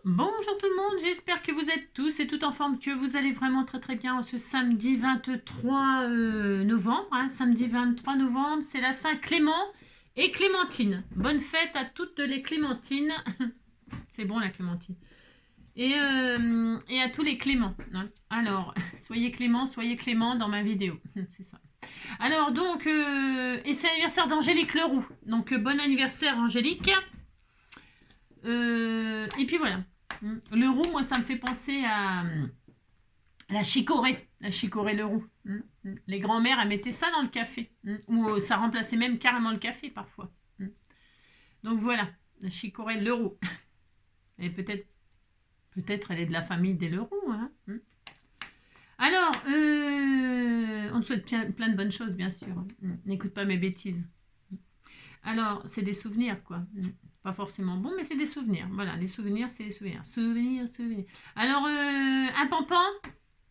Bonjour tout le monde, j'espère que vous êtes tous et toutes en forme, que vous allez vraiment très bien ce samedi 23 novembre. Samedi 23 novembre, c'est la Saint-Clément et Clémentine. Bonne fête à toutes les Clémentines. C'est bon la Clémentine. Et à tous les Cléments. Alors, soyez clément dans ma vidéo. C'est ça. Alors donc, et c'est l'anniversaire d'Angélique Leroux. Donc bon anniversaire Angélique. Et puis voilà. Le roux, moi, ça me fait penser à la chicorée. La chicorée le roux. Les grands-mères, elles mettaient ça dans le café. Ou ça remplaçait même carrément le café parfois. Donc voilà, la chicorée le roux. Et peut-être elle est de la famille des Leroux. Alors, on te souhaite plein de bonnes choses, bien sûr. N'écoute pas mes bêtises. Alors, c'est des souvenirs, quoi. Pas forcément bon, mais c'est des souvenirs. Voilà, les souvenirs, c'est des souvenirs. Souvenirs. Alors, un pampan.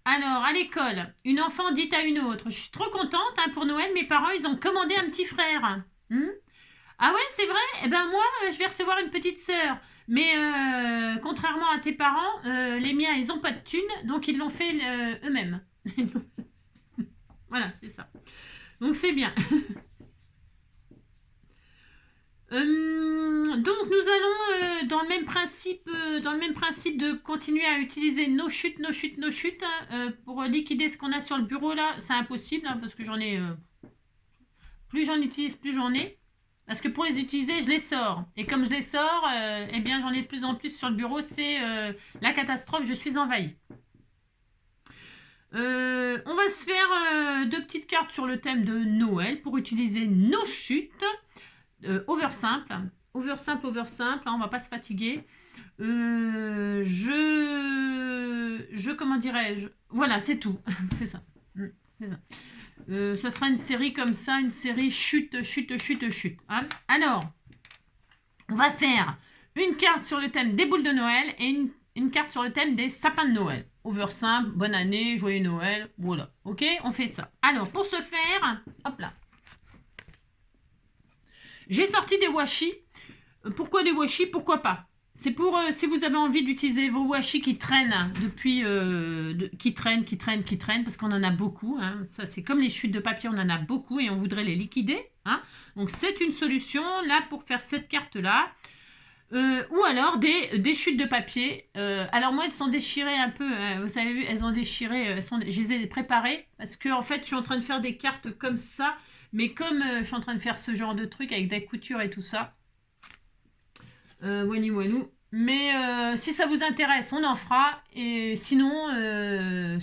Alors, à l'école, une enfant dit à une autre, je suis trop contente pour Noël, mes parents, ils ont commandé un petit frère. Ah ouais, c'est vrai? Eh ben moi, je vais recevoir une petite sœur. Mais contrairement à tes parents, les miens, ils n'ont pas de thunes, donc ils l'ont fait eux-mêmes. Voilà, c'est ça. Donc c'est bien. Donc nous allons dans le même principe de continuer à utiliser nos chutes pour liquider ce qu'on a sur le bureau là. C'est impossible parce que j'en ai plus j'en utilise, plus j'en ai. Parce que pour les utiliser, je les sors. Et comme je les sors, eh bien j'en ai de plus en plus sur le bureau. C'est la catastrophe, je suis envahie. On va se faire deux petites cartes sur le thème de Noël pour utiliser nos chutes. Over simple, on va pas se fatiguer. Comment dirais-je, voilà, c'est tout. C'est ça. Ça sera une série comme ça, une série chute. Alors, on va faire une carte sur le thème des boules de Noël et une carte sur le thème des sapins de Noël. Over simple, bonne année, joyeux Noël, voilà. Ok, on fait ça. Alors, pour ce faire, hop là. J'ai sorti des washi. Pourquoi des washi? Pourquoi pas? C'est pour si vous avez envie d'utiliser vos washi qui traînent depuis, qui traînent, parce qu'on en a beaucoup. Ça, c'est comme les chutes de papier, on en a beaucoup et on voudrait les liquider. Donc, c'est une solution là pour faire cette carte-là. Ou alors des chutes de papier. Alors moi, elles sont déchirées un peu. Vous avez vu, elles ont déchiré. Je les ai préparées parce que en fait, je suis en train de faire des cartes comme ça. Mais comme je suis en train de faire ce genre de truc avec des coutures et tout ça, wanou. Mais si ça vous intéresse, on en fera. Et sinon, je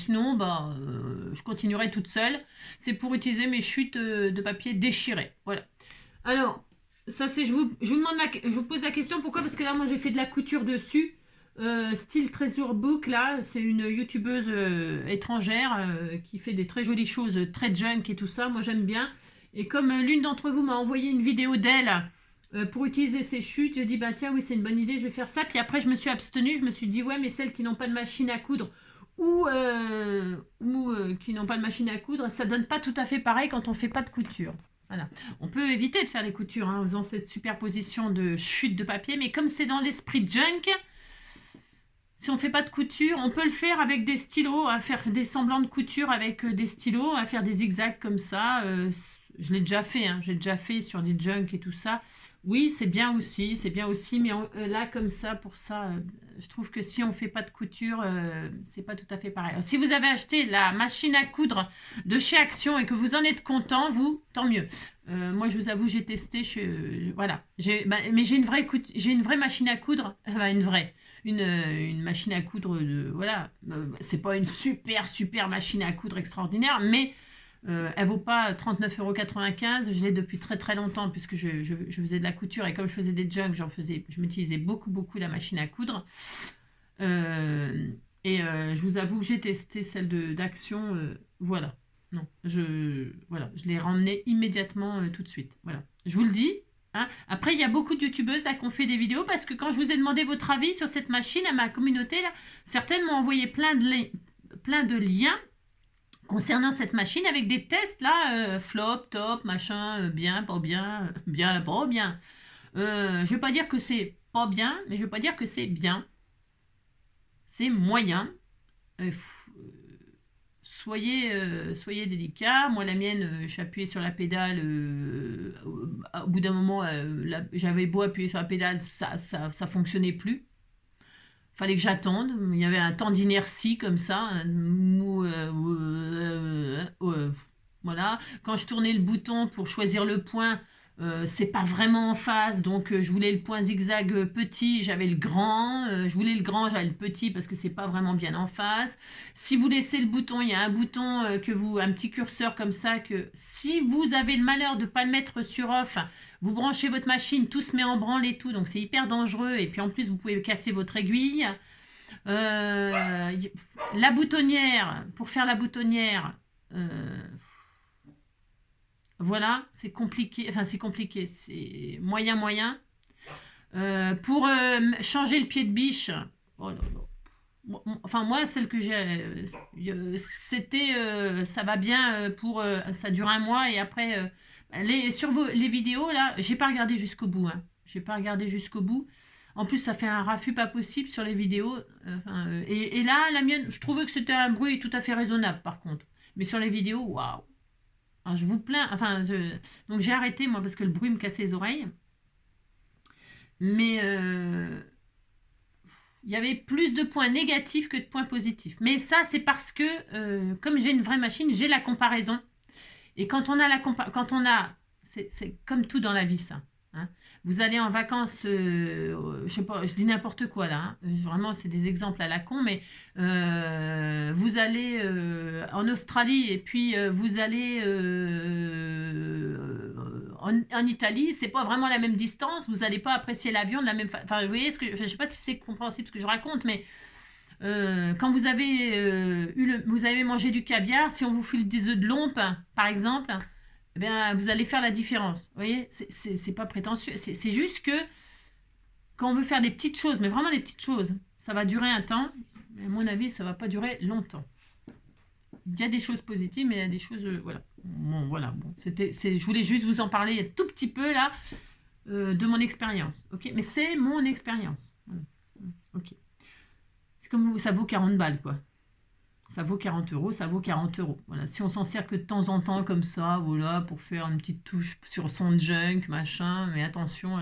continuerai toute seule. C'est pour utiliser mes chutes de papier déchirées. Voilà. Alors, ça c'est, je vous pose la question. Pourquoi? Parce que là, moi, j'ai fait de la couture dessus. Style Treasure Book, là, c'est une youtubeuse étrangère qui fait des très jolies choses, très junk et tout ça. Moi, j'aime bien. Et comme l'une d'entre vous m'a envoyé une vidéo d'elle pour utiliser ses chutes, j'ai dit, bah tiens, oui, c'est une bonne idée, je vais faire ça. Puis après, je me suis abstenue, je me suis dit, ouais, mais celles qui n'ont pas de machine à coudre ou qui n'ont pas de machine à coudre, ça donne pas tout à fait pareil quand on fait pas de couture. Voilà. On peut éviter de faire les coutures en faisant cette superposition de chutes de papier, mais comme c'est dans l'esprit junk, si on fait pas de couture, on peut le faire avec des stylos, à faire des semblants de couture avec des stylos, à faire des zigzags comme ça. Je l'ai déjà fait, j'ai déjà fait sur des junk et tout ça. Oui, c'est bien aussi, mais là comme ça, pour ça, je trouve que si on fait pas de couture, c'est pas tout à fait pareil. Alors, si vous avez acheté la machine à coudre de chez Action et que vous en êtes content, tant mieux. Moi, je vous avoue, j'ai testé, voilà. Mais j'ai une vraie machine à coudre, une machine à coudre voilà, c'est pas une super machine à coudre extraordinaire, mais elle vaut pas 39,95 €. Je l'ai depuis très longtemps puisque je faisais de la couture et comme je faisais des junks, je m'utilisais beaucoup la machine à coudre. Je vous avoue que j'ai testé celle d'Action, voilà. Non, je l'ai ramenée immédiatement tout de suite. Voilà, je vous le dis. Après, il y a beaucoup de youtubeuses là qui ont fait des vidéos parce que quand je vous ai demandé votre avis sur cette machine à ma communauté, là, certaines m'ont envoyé plein de liens concernant cette machine avec des tests là, flop, top, machin, bien, pas bien, bien, pas bien. Je vais pas dire que c'est pas bien, mais je vais pas dire que c'est bien. c'est moyen. Soyez délicat. Moi, la mienne, j'ai appuyé sur la pédale. Au bout d'un moment, j'avais beau appuyer sur la pédale, ça fonctionnait plus. Fallait que j'attende. Il y avait un temps d'inertie comme ça. Voilà. Quand je tournais le bouton pour choisir le point, c'est pas vraiment en face. Donc, je voulais le point zigzag petit, j'avais le grand. Je voulais le grand, j'avais le petit parce que c'est pas vraiment bien en face. Si vous laissez le bouton, il y a un bouton un petit curseur comme ça que si vous avez le malheur de pas le mettre sur off, vous branchez votre machine, tout se met en branle et tout, donc c'est hyper dangereux. Et puis en plus, vous pouvez casser votre aiguille. La boutonnière, pour faire la boutonnière, voilà, c'est compliqué. Enfin, c'est compliqué, c'est moyen. Pour changer le pied de biche, oh là là. Enfin, moi, celle que j'ai, c'était, ça va bien pour, ça dure un mois et après, sur les vidéos, là, j'ai pas regardé jusqu'au bout. Hein. J'ai pas regardé jusqu'au bout. En plus, ça fait un raffut pas possible sur les vidéos. Et là, la mienne, je trouvais que c'était un bruit tout à fait raisonnable, par contre. Mais sur les vidéos, waouh. Alors, je vous plains. Enfin, donc j'ai arrêté, moi, parce que le bruit me cassait les oreilles. Mais il y avait plus de points négatifs que de points positifs. Mais ça, c'est parce que, comme j'ai une vraie machine, j'ai la comparaison. Et quand on a c'est comme tout dans la vie, ça. Hein. Vous allez en vacances, je sais pas, je dis n'importe quoi là. Hein. Vraiment, c'est des exemples à la con, mais vous allez en Australie et puis vous allez en Italie, c'est pas vraiment la même distance. Vous n'allez pas apprécier l'avion de la même façon. Enfin, vous voyez je sais pas si c'est compréhensible ce que je raconte, mais quand vous avez vous avez mangé du caviar, si on vous file des œufs de lompe, par exemple, eh bien, vous allez faire la différence. Vous voyez, c'est pas prétentieux. C'est juste que quand on veut faire des petites choses, mais vraiment des petites choses, ça va durer un temps. Mais à mon avis, ça va pas durer longtemps. Il y a des choses positives, mais il y a des choses, voilà. Bon, voilà. Bon, je voulais juste vous en parler un tout petit peu là de mon expérience. Ok, mais c'est mon expérience. Voilà. Ok. C'est comme ça vaut 40 balles, quoi. Ça vaut 40 euros, ça vaut 40 euros. Voilà. Si on s'en sert que de temps en temps comme ça, voilà, pour faire une petite touche sur son junk, machin, mais attention.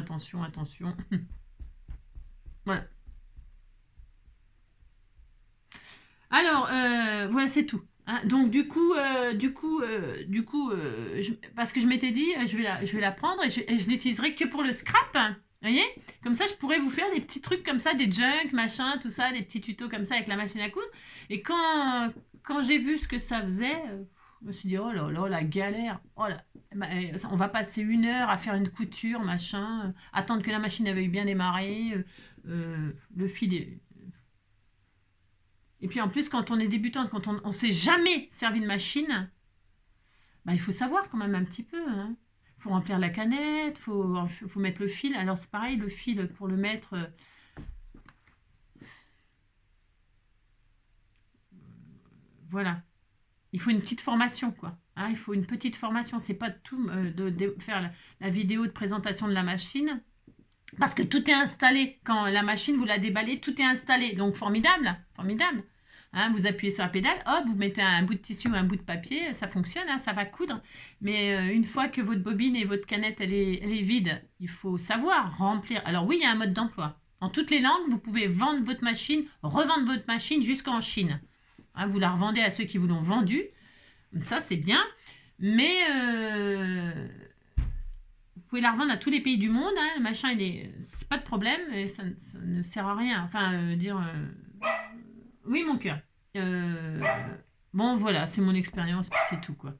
Voilà. Alors, voilà, c'est tout. Hein. Donc parce que je m'étais dit, je vais la prendre et je l'utiliserai que pour le scrap. Vous voyez? Comme ça, je pourrais vous faire des petits trucs comme ça, des junk, machin, tout ça, des petits tutos comme ça avec la machine à coudre. Et quand j'ai vu ce que ça faisait, je me suis dit, oh là là, la galère. Oh là, on va passer 1 heure à faire une couture, machin, attendre que la machine avait bien démarré, le fil est... Et puis en plus, quand on est débutante, quand on ne s'est jamais servi de machine, bah, il faut savoir quand même un petit peu. Hein. Faut remplir la canette, faut mettre le fil. Alors c'est pareil, le fil pour le mettre... voilà. Il faut une petite formation, quoi. Hein, il faut une petite formation. C'est pas tout de faire la vidéo de présentation de la machine. Parce que tout est installé. Quand la machine, vous la déballez, tout est installé. Donc formidable, formidable. Hein, vous appuyez sur la pédale, hop, vous mettez un bout de tissu ou un bout de papier, ça fonctionne, hein, ça va coudre. Mais une fois que votre bobine et votre canette, elle est vide, il faut savoir remplir. Alors oui, il y a un mode d'emploi. En toutes les langues, vous pouvez vendre votre machine, revendre votre machine jusqu'en Chine. Hein, vous la revendez à ceux qui vous l'ont vendue. Ça, c'est bien. Mais vous pouvez la revendre à tous les pays du monde. Hein, le machin, c'est pas de problème. Et ça ne sert à rien. Enfin, oui, mon cœur. Bon, voilà, c'est mon expérience, puis c'est tout, quoi.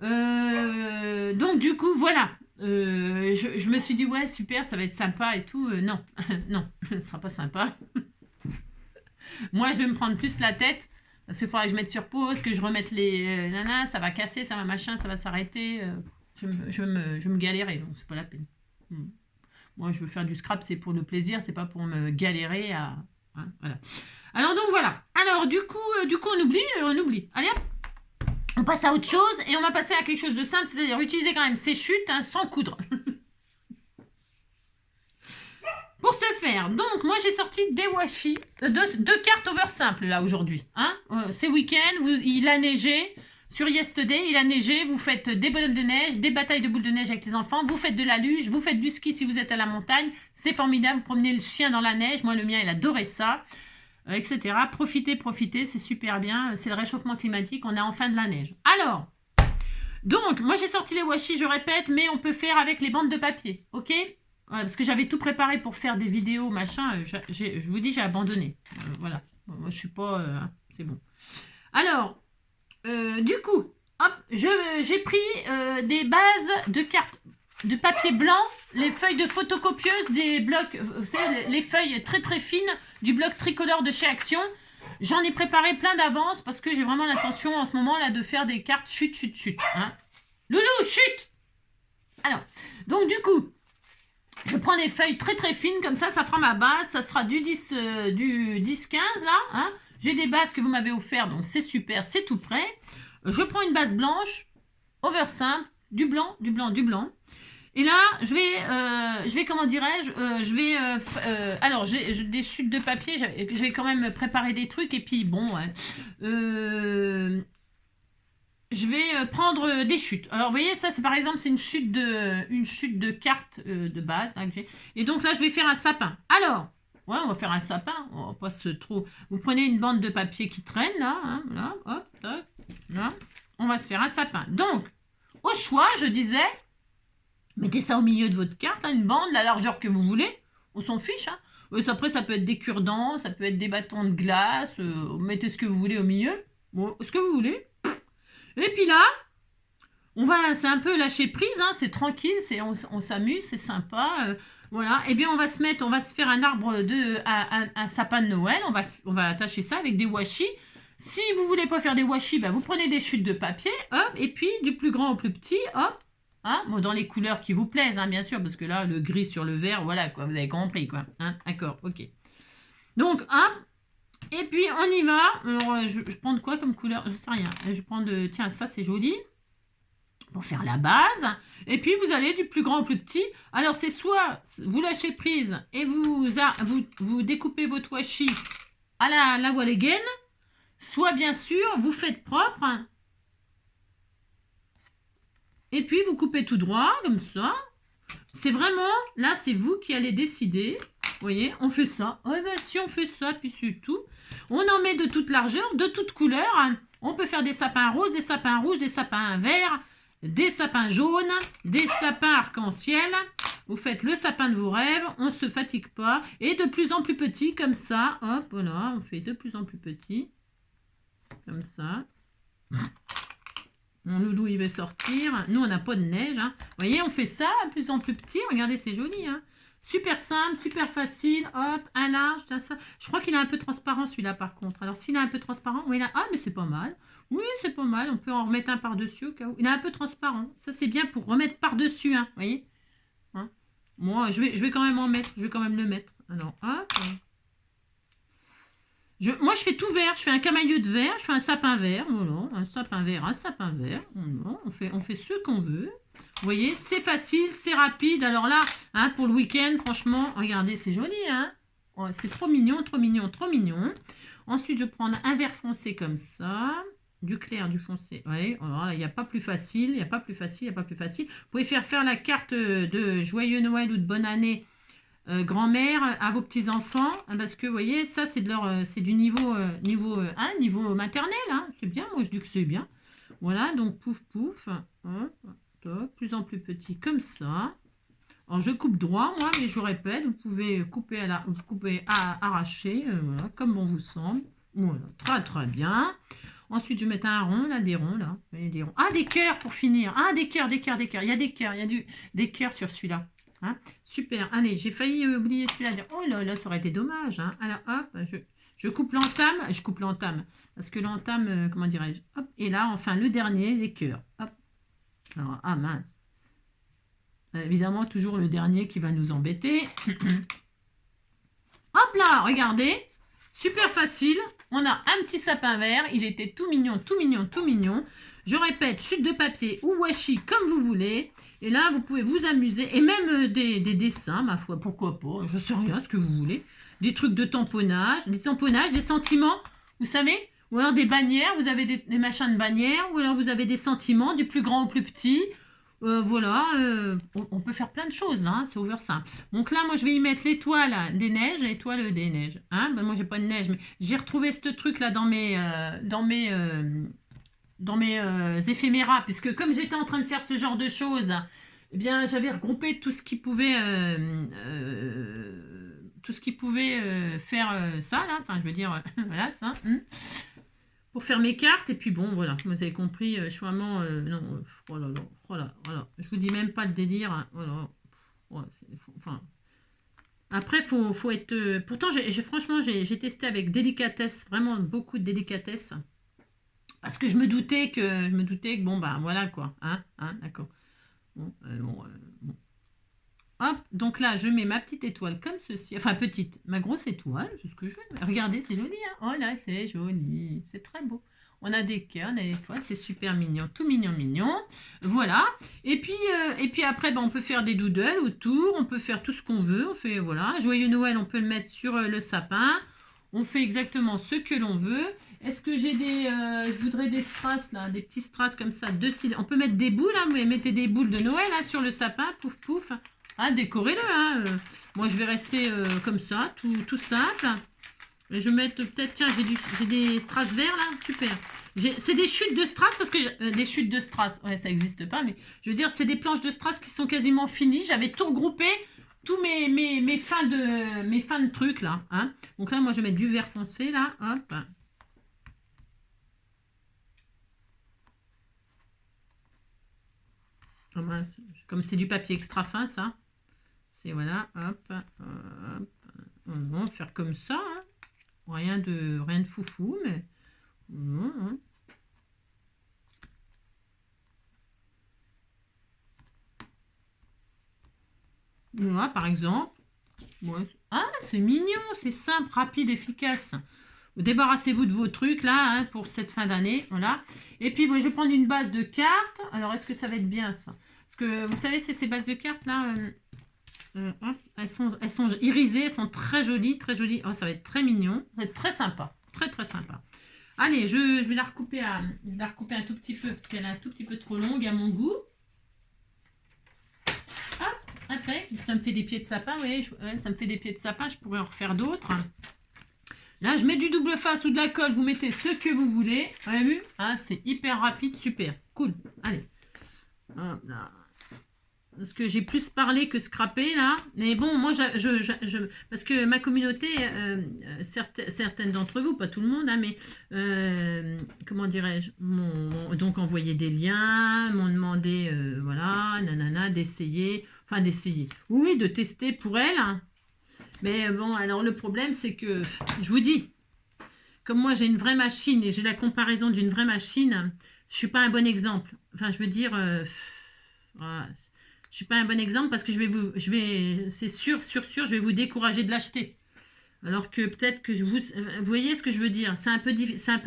Donc, du coup, voilà. Je me suis dit, ouais, super, ça va être sympa et tout. Non, non, ce ne sera pas sympa. Moi, je vais me prendre plus la tête, parce qu'il faudra que je mette sur pause, que je remette les nanas, ça va casser, ça va machin, ça va s'arrêter. Je vais me galérer, donc c'est pas la peine. Moi, je veux faire du scrap, c'est pour le plaisir, c'est pas pour me galérer à... Hein, voilà. Alors donc voilà. Alors du coup on oublie. Allez hop, on passe à autre chose et on va passer à quelque chose de simple, c'est-à-dire utiliser quand même ces chutes hein, sans coudre. Pour ce faire, super. Donc, moi, j'ai sorti des washi, deux cartes over simple, là, aujourd'hui. Hein, c'est week-end, il a neigé. Sur Yesterday, il a neigé. Vous faites des bonhommes de neige, des batailles de boules de neige avec les enfants. Vous faites de la luge, vous faites du ski si vous êtes à la montagne. C'est formidable. Vous promenez le chien dans la neige. Moi, le mien, il adorait ça, etc. Profitez, profitez. C'est super bien. C'est le réchauffement climatique. On est en fin de la neige. Alors, donc, moi, j'ai sorti les washi, je répète, mais on peut faire avec les bandes de papier. OK ? Parce que j'avais tout préparé pour faire des vidéos, machin. Je vous dis, j'ai abandonné. Voilà. Moi, je suis pas... c'est bon. Alors... du coup, hop, j'ai pris des bases de cartes de papier blanc, les feuilles de photocopieuse, des blocs, vous savez, les feuilles très très fines du bloc tricolore de chez Action. J'en ai préparé plein d'avance parce que j'ai vraiment l'intention en ce moment là de faire des cartes chut chut chut. Hein. Loulou, chut. Alors, donc du coup, je prends des feuilles très très fines comme ça fera ma base, ça sera du 10-15 là, hein. J'ai des bases que vous m'avez offert, donc c'est super, c'est tout prêt. Je prends une base blanche, over simple, du blanc, du blanc, du blanc. Et là, je vais comment dirais-je, alors, j'ai des chutes de papier, je vais quand même préparer des trucs, et puis bon, ouais, je vais prendre des chutes. Alors, vous voyez, ça, c'est par exemple, c'est une chute de cartes de base. Là, et donc là, je vais faire un sapin. Alors... Ouais, on va faire un sapin, on va pas se trop... Vous prenez une bande de papier qui traîne, là, hein, là, hop, tac, là. On va se faire un sapin. Donc, au choix, je disais, mettez ça au milieu de votre carte, hein, une bande, la largeur que vous voulez, on s'en fiche, hein. Après, ça peut être des cure-dents, ça peut être des bâtons de glace, mettez ce que vous voulez au milieu, bon, ce que vous voulez. Et puis là, c'est un peu lâcher prise, hein, c'est tranquille, on s'amuse, c'est sympa, voilà, et bien on va se faire un arbre un sapin de Noël, on va attacher ça avec des washi. Si vous voulez pas faire des washi, bah, vous prenez des chutes de papier, hop, et puis du plus grand au plus petit, hop, hein, bon, dans les couleurs qui vous plaisent, hein, bien sûr, parce que là, le gris sur le vert, voilà, quoi, vous avez compris, quoi, hein, d'accord, ok. Donc, hop, et puis on y va. Alors, je prends de quoi comme couleur, je sais rien, je prends tiens, ça c'est joli, pour faire la base, et puis vous allez du plus grand au plus petit. Alors c'est soit vous lâchez prise et vous découpez votre washi à la Walligan, soit bien sûr vous faites propre, et puis vous coupez tout droit comme ça. C'est vraiment, là c'est vous qui allez décider. Vous voyez, on fait ça. Ouais, ben, si on fait ça, puis c'est tout. On en met de toute largeur, de toute couleur. On peut faire des sapins roses, des sapins rouges, des sapins verts, des sapins jaunes, des sapins arc-en-ciel. Vous faites le sapin de vos rêves, on ne se fatigue pas. Et de plus en plus petit, comme ça. Hop, voilà, on fait de plus en plus petit. Comme ça. Mon loulou, il va sortir. Nous, on n'a pas de neige. Hein. Vous voyez, on fait ça de plus en plus petit. Regardez, c'est joli. Hein. Super simple, super facile. Hop, un large. Ça. Je crois qu'il est un peu transparent, celui-là, par contre. Alors, s'il est un peu transparent, oui, là. Ah, mais c'est pas mal. Oui, c'est pas mal. On peut en remettre un par-dessus au cas où. Il est un peu transparent. Ça, c'est bien pour remettre par-dessus. Hein. Vous voyez, hein. Moi, je vais quand même en mettre. Je vais quand même le mettre. Alors, hop. Moi, je fais tout vert. Je fais un camailleux de vert. Je fais un sapin vert. Voilà. Un sapin vert, un sapin vert. Voilà. On fait ce qu'on veut. Vous voyez, c'est facile, c'est rapide. Alors là, hein, pour le week-end, franchement, regardez, c'est joli. Hein, c'est trop mignon, trop mignon, trop mignon. Ensuite, je prends un vert foncé comme ça. Du clair, du foncé. Ouais, alors là, il n'y a pas plus facile. Il n'y a pas plus facile, il n'y a pas plus facile. Vous pouvez faire la carte de Joyeux Noël ou de Bonne Année grand-mère à vos petits-enfants. Parce que, vous voyez, ça, c'est du niveau 1, niveau maternel. Hein, c'est bien, moi, je dis que c'est bien. Voilà, donc pouf, pouf. Hop. Plus en plus petit comme ça. Alors je coupe droit moi, mais je vous répète, vous pouvez couper à arracher, voilà, comme bon vous semble. Voilà, très très bien. Ensuite je vais mettre un rond, là, des ronds là. Vous voyez, des ronds. Ah, des cœurs pour finir. Ah, des cœurs, des cœurs, des cœurs. Il y a des cœurs, il y a des cœurs sur celui-là. Hein, super. Allez, j'ai failli oublier celui-là. Oh là là, ça aurait été dommage. Hein. Alors hop, je coupe l'entame. Parce que l'entame, comment dirais-je. Hop, et là, enfin, le dernier, les cœurs. Hop. Alors, ah mince. Évidemment, toujours le dernier qui va nous embêter. Hop là, regardez. Super facile. On a un petit sapin vert. Il était tout mignon, tout mignon, tout mignon. Je répète, chute de papier ou washi, comme vous voulez. Et là, vous pouvez vous amuser. Et même des dessins, ma foi, pourquoi pas. Je sais rien, ce que vous voulez. Des trucs de tamponnage, des sentiments, vous savez. Ou alors des bannières, vous avez des machins de bannières. Ou alors vous avez des sentiments, du plus grand au plus petit. Voilà, on peut faire plein de choses, là, hein, c'est over simple. Donc là, moi, je vais y mettre l'étoile des neiges, l'étoile des neiges. Hein, ben, moi, j'ai pas de neige, mais j'ai retrouvé ce truc-là dans mes éphéméras, puisque comme j'étais en train de faire ce genre de choses, eh bien, j'avais regroupé tout ce qui pouvait, faire ça, là. Enfin, je veux dire, voilà, ça. Pour faire mes cartes, et puis bon, voilà, vous avez compris, je suis vraiment, non, oh là là, oh là, voilà, je vous dis même pas le délire, hein, voilà, ouais, enfin, après, faut être, pourtant, franchement, j'ai testé avec délicatesse, vraiment beaucoup de délicatesse, parce que je me doutais que, bon, bah, voilà, quoi, hein, d'accord, bon, bon. Hop, donc là, je mets ma petite étoile comme ceci, enfin, petite, ma grosse étoile, c'est ce que je veux, regardez, c'est joli, hein, oh là, c'est joli, c'est très beau. On a des cœurs, on a des étoiles, c'est super mignon, tout mignon, mignon. Voilà. Et puis après, ben, on peut faire des doodles autour, on peut faire tout ce qu'on veut. On fait, voilà, Joyeux Noël, on peut le mettre sur le sapin. On fait exactement ce que l'on veut. Est-ce que j'ai je voudrais des strass, là, des petits strass comme ça, on peut mettre des boules, hein, vous mettez des boules de Noël hein, sur le sapin, pouf, pouf. Ah, décorez-le, hein. Moi, je vais rester comme ça, tout simple. Je vais mettre peut-être, tiens, j'ai des strass verts là, super. C'est des chutes de strass parce que des chutes de strass, ouais, ça n'existe pas, mais je veux dire, c'est des planches de strass qui sont quasiment finies. J'avais tout regroupé, tous mes fins de trucs là. Hein. Donc là, moi, je vais mettre du vert foncé là, hop. Comme c'est du papier extra fin, ça. C'est voilà, hop, hop. On va faire comme ça, hein. Rien de foufou, mais... Voilà, par exemple. Ouais. Ah, c'est mignon, c'est simple, rapide, efficace. Débarrassez-vous de vos trucs, là, hein, pour cette fin d'année. Voilà. Et puis, moi, je vais prendre une base de cartes. Alors, est-ce que ça va être bien, ça? Parce que, vous savez, c'est ces bases de cartes, là... elles sont irisées, elles sont très jolies, très jolies. Oh, ça va être très mignon, ça va être très sympa, très très sympa. Allez, je vais la recouper un tout petit peu parce qu'elle est un tout petit peu trop longue à mon goût. Hop, après, ça me fait des pieds de sapin, oui, ça me fait des pieds de sapin, je pourrais en refaire d'autres. Là, je mets du double face ou de la colle, vous mettez ce que vous voulez. Vous avez vu hein, c'est hyper rapide, super, cool. Allez, hop là. Parce que j'ai plus parlé que scrappé là. Mais bon, moi, parce que ma communauté, certaines d'entre vous, pas tout le monde, hein, mais comment dirais-je, m'ont donc envoyé des liens, m'ont demandé, voilà, nanana, d'essayer, oui, de tester pour elle. Mais bon, alors le problème, c'est que, je vous dis, comme moi, j'ai une vraie machine et j'ai la comparaison d'une vraie machine, je suis pas un bon exemple. Enfin, je veux dire, voilà. Je suis pas un bon exemple parce que c'est sûr, je vais vous décourager de l'acheter. Alors que peut-être que vous voyez ce que je veux dire. C'est un peu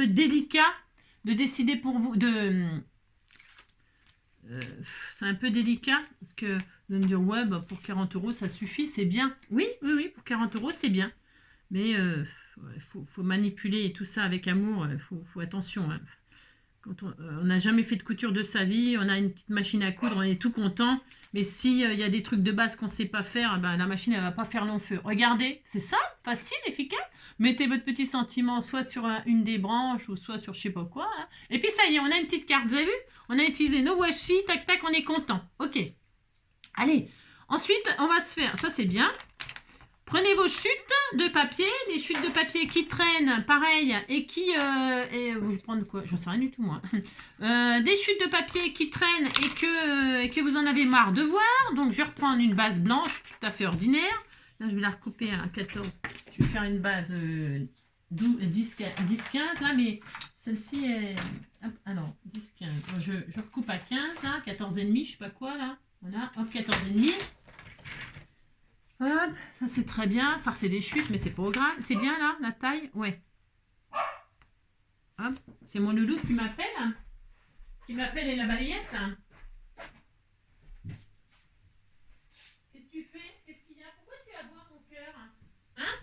délicat de décider pour vous c'est un peu délicat parce que de me dire ouais bah, pour 40 € ça suffit, c'est bien. Oui, pour 40 € c'est bien. Mais faut manipuler tout ça avec amour. Faut attention. Hein. Quand on n'a jamais fait de couture de sa vie, on a une petite machine à coudre, on est tout content. Mais s'il y a des trucs de base qu'on ne sait pas faire, ben, la machine, elle ne va pas faire long feu. Regardez, c'est ça, facile, efficace. Mettez votre petit sentiment soit sur une des branches ou soit sur je ne sais pas quoi. Hein. Et puis ça y est, on a une petite carte, vous avez vu? On a utilisé nos washi, tac, tac, on est content. Ok. Allez, ensuite, on va se faire, ça c'est bien. Prenez vos chutes de papier, des chutes de papier qui traînent, pareil, et qui... je vais prendre quoi? J'en sais rien du tout, moi. Des chutes de papier qui traînent et que vous en avez marre de voir. Donc, je vais reprendre une base blanche tout à fait ordinaire. Là, je vais la recouper à 14. Je vais faire une base 10-15, là, mais celle-ci est... Alors, 10-15. Je recoupe à 15, là, 14,5, je sais pas quoi, là. Voilà, hop, 14,5. Hop, ça c'est très bien, ça refait des chutes, mais c'est pas grave. C'est bien là, la taille? Ouais. Hop, c'est mon loulou qui m'appelle. Qui m'appelle et la balayette, hein. Qu'est-ce que tu fais? Qu'est-ce qu'il y a? Pourquoi tu aboies mon cœur? Hein?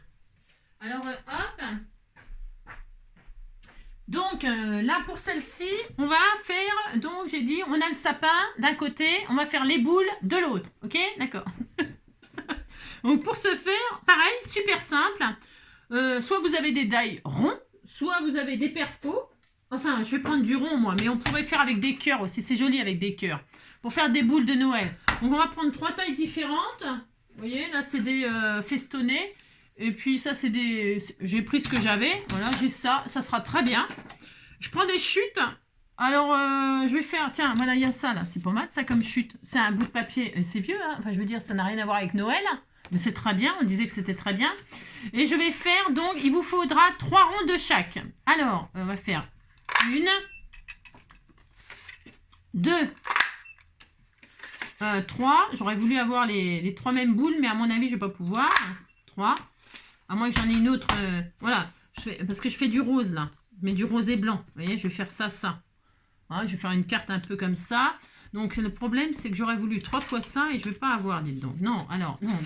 Alors, hop. Donc, là, pour celle-ci, on va faire... Donc, j'ai dit, on a le sapin d'un côté, on va faire les boules de l'autre. Ok? D'accord. Donc, pour ce faire, pareil, super simple. Soit vous avez des die ronds, soit vous avez des perfos. Enfin, je vais prendre du rond, moi, mais on pourrait faire avec des cœurs aussi. C'est joli avec des cœurs. Pour faire des boules de Noël. Donc, on va prendre 3 tailles différentes. Vous voyez, là, c'est des festonnés. Et puis, ça, c'est des... J'ai pris ce que j'avais. Voilà, j'ai ça. Ça sera très bien. Je prends des chutes. Alors, je vais faire... Tiens, voilà, il y a ça, là. C'est pas mal, ça, comme chute. C'est un bout de papier. C'est vieux, hein. Enfin, je veux dire, ça n'a rien à voir avec Noël. Mais c'est très bien. On disait que c'était très bien. Et je vais faire, donc, il vous faudra 3 ronds de chaque. Alors, on va faire 1, 2, 3. J'aurais voulu avoir les 3 mêmes boules, mais à mon avis, je ne vais pas pouvoir. 3. À moins que j'en ai une autre. Voilà. Parce que je fais du rose, là. Mais du rosé blanc. Vous voyez, je vais faire ça, ça. Voilà, je vais faire une carte un peu comme ça. Donc, le problème, c'est que j'aurais voulu 3 fois ça et je ne vais pas avoir, dites donc. Non, alors, non,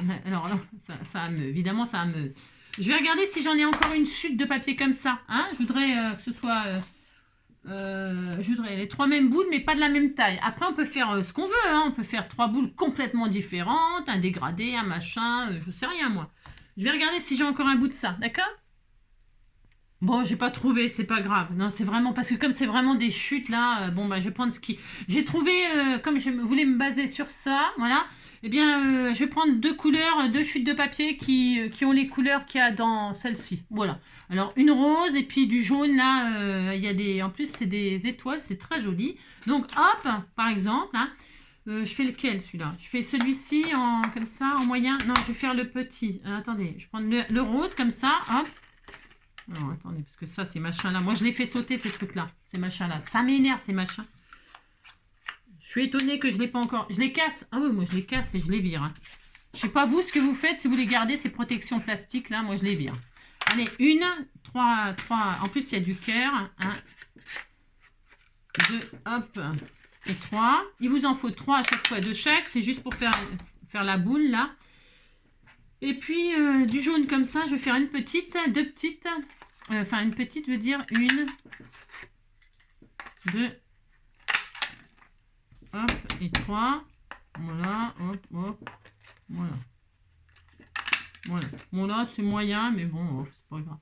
ça me... Évidemment, ça me... Je vais regarder si j'en ai encore une chute de papier comme ça. Hein, je voudrais que ce soit... je voudrais les 3 mêmes boules, mais pas de la même taille. Après, on peut faire ce qu'on veut. Hein. On peut faire 3 boules complètement différentes, un dégradé, un machin, je sais rien, moi. Je vais regarder si j'ai encore un bout de ça, d'accord? Bon, j'ai pas trouvé, c'est pas grave. Non, c'est vraiment... Parce que comme c'est vraiment des chutes, là, bon, bah, je vais prendre ce qui... J'ai trouvé, comme je voulais me baser sur ça, voilà. Eh bien, je vais prendre 2 couleurs, 2 chutes de papier qui ont les couleurs qu'il y a dans celle-ci. Voilà. Alors, une rose et puis du jaune, là, il y a des... En plus, c'est des étoiles, c'est très joli. Donc, hop, par exemple, hein, je fais lequel, celui-là? Je fais celui-ci en comme ça, en moyen. Non, je vais faire le petit. Attendez, je prends le rose, comme ça, hop. Non, attendez, parce que ça, ces machins-là... Moi, je les fais sauter, ces trucs-là. Ces machins-là. Ça m'énerve, ces machins. Je suis étonnée que je ne l'ai pas encore... Je les casse. Ah oui, moi, je les casse et je les vire. Hein. Je sais pas, vous, ce que vous faites, si vous les gardez, ces protections plastiques, là, moi, je les vire. Allez, 1, 3... En plus, il y a du cœur. 1, 2, hop, et 3. Il vous en faut 3 à chaque fois de chaque. C'est juste pour faire la boule, là. Et puis, du jaune comme ça, je vais faire une petite, 2 petites... Enfin, une petite, je veux dire, 1, 2, hop, et 3. Voilà, hop, hop, voilà. Voilà. Bon, là, c'est moyen, mais bon, oh, c'est pas grave.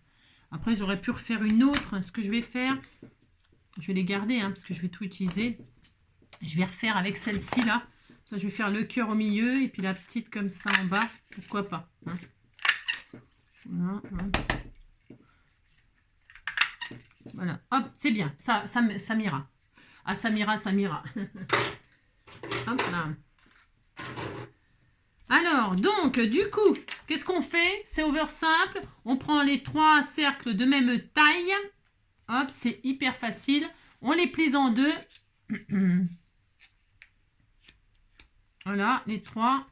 Après, j'aurais pu refaire une autre. Ce que je vais faire, je vais les garder, hein, parce que je vais tout utiliser. Je vais refaire avec celle-ci, là. Ça, je vais faire le cœur au milieu, et puis la petite comme ça en bas. Pourquoi pas, hein. Voilà, voilà. Voilà, hop, c'est bien, ça m'ira. Ah, ça m'ira, ça m'ira. Hop là. Alors, donc, du coup, qu'est-ce qu'on fait? C'est over simple. On prend les 3 cercles de même taille. Hop, c'est hyper facile. On les plie en 2. Voilà, les 3.